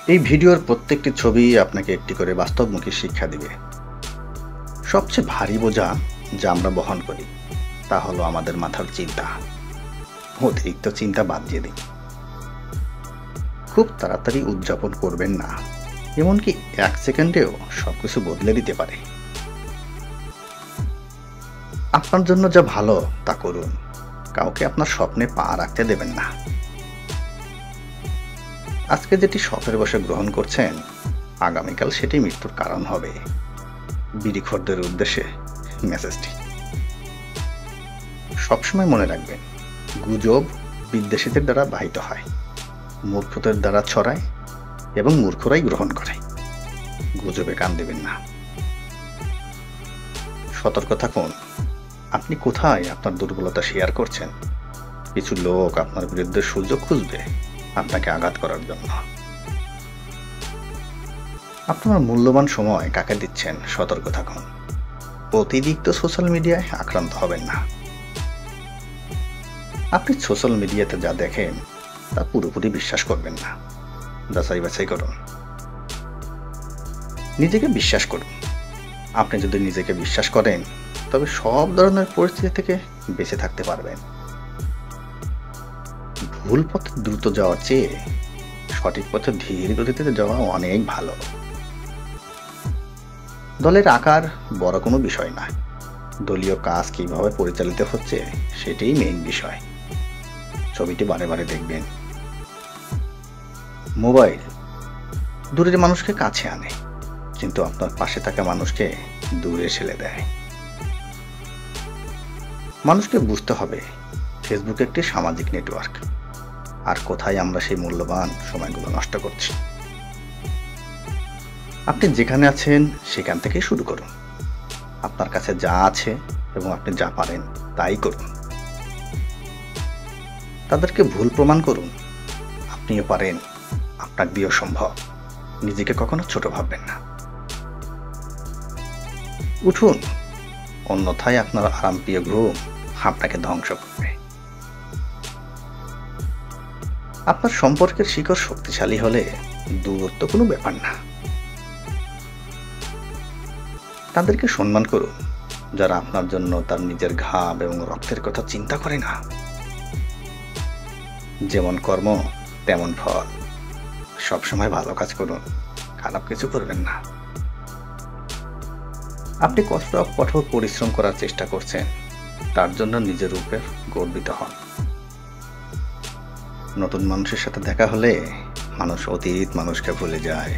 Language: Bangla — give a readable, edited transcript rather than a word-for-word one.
এই ভিডিওর প্রত্যেকটি ছবি আপনাকে একটি করে বাস্তবমুখী শিক্ষা দিবে। সবচেয়ে ভারী বোঝা যা আমরা বহন করি তা হলো আমাদের মাথার চিন্তা। অতিরিক্ত চিন্তা বাদ দিয়ে দিন। খুব তাড়াতাড়ি উদযাপন করবেন না, এমনকি 1 সেকেন্ডেও সবকিছু বদলে দিতে পারে। আপনার জন্য যা ভালো তা করুন, কাউকে আপনার স্বপ্নে পা রাখতে দেবেন না। আজকে যেটি শখের বশে গ্রহণ করছেন, আগামীকাল সেটি মৃত্যুর কারণ হবে। বিড়িখোরদের উদ্দেশ্যে মেসেজটি। সবসময় মনে রাখবেন, গুজব বিদ্বেষীদের দ্বারা বাহিত হয়, মূর্খদের দ্বারা ছড়ায় এবং মূর্খরাই গ্রহণ করে। গুজবে কান দেবেন না। সতর্ক থাকুন, আপনি কোথায় আপনার দুর্বলতা শেয়ার করছেন। কিছু লোক আপনার বিরুদ্ধে সুযোগ খুঁজবে আপনাকে আঘাত করার জন্য। আপনার মূল্যবান সময় কাকে দিচ্ছেন, সতর্ক থাকুন। অতিরিক্ত সোশ্যাল মিডিয়ায় আক্রান্ত হবেন না। আপনি সোশ্যাল মিডিয়াতে যা দেখেন তা পুরোপুরি বিশ্বাস করবেন না, যাচাই বাছাই করুন। নিজেকে বিশ্বাস করুন। আপনি যদি নিজেকে বিশ্বাস করেন, তবে সব ধরনের পরিস্থিতি থেকে বেঁচে থাকতে পারবেন। ভুল পথে দ্রুত যাওয়ার চেয়ে সঠিক পথে ধীর গতিতে যাওয়া অনেক ভালো। দলের আকার বড় কোনো বিষয় নয়, দলীয় কাজ কিভাবে পরিচালিত হচ্ছে সেটাই মেইন বিষয়। ছবিটি বারে বারে দেখবেন। মোবাইল দূরের মানুষকে কাছে আনে, কিন্তু আপনার পাশে থাকা মানুষকে দূরে ঠেলে দেয়। মানুষকে বুঝতে হবে, ফেসবুক একটি সামাজিক নেটওয়ার্ক, আর কোথায় আমরা সেই মূল্যবান সময়গুলো নষ্ট করছি। আপনি যেখানে আছেন সেখান থেকেই শুরু করুন। আপনার কাছে যা আছে এবং আপনি যা পারেন তাই করুন। তাদেরকে ভুল প্রমাণ করুন, আপনিও পারেন, আপনার দিয়েও সম্ভব। নিজেকে কখনো ছোট ভাববেন না। উঠুন, অন্যথায় আপনার আরামপ্রিয় ঘুম আপনাকে ধ্বংস করবে। আপনার সম্পর্কের শিকড় শক্তিশালী হলে দূরত্ব কোনো ব্যাপার না। তাদেরকে সম্মান করুন যারা আপনার জন্য তার নিজের ঘাম এবং রক্তের কথা চিন্তা করে না। যেমন কর্ম তেমন ফল। সবসময় ভালো কাজ করুন, খারাপ কিছু করবেন না। আপনি কঠোর পরিশ্রম করার চেষ্টা করছেন, তার জন্য নিজের উপরে গর্বিত হন। নতুন মানুষের সাথে দেখা হলে মানুষ অতীত মানুষকে ভুলে যায়।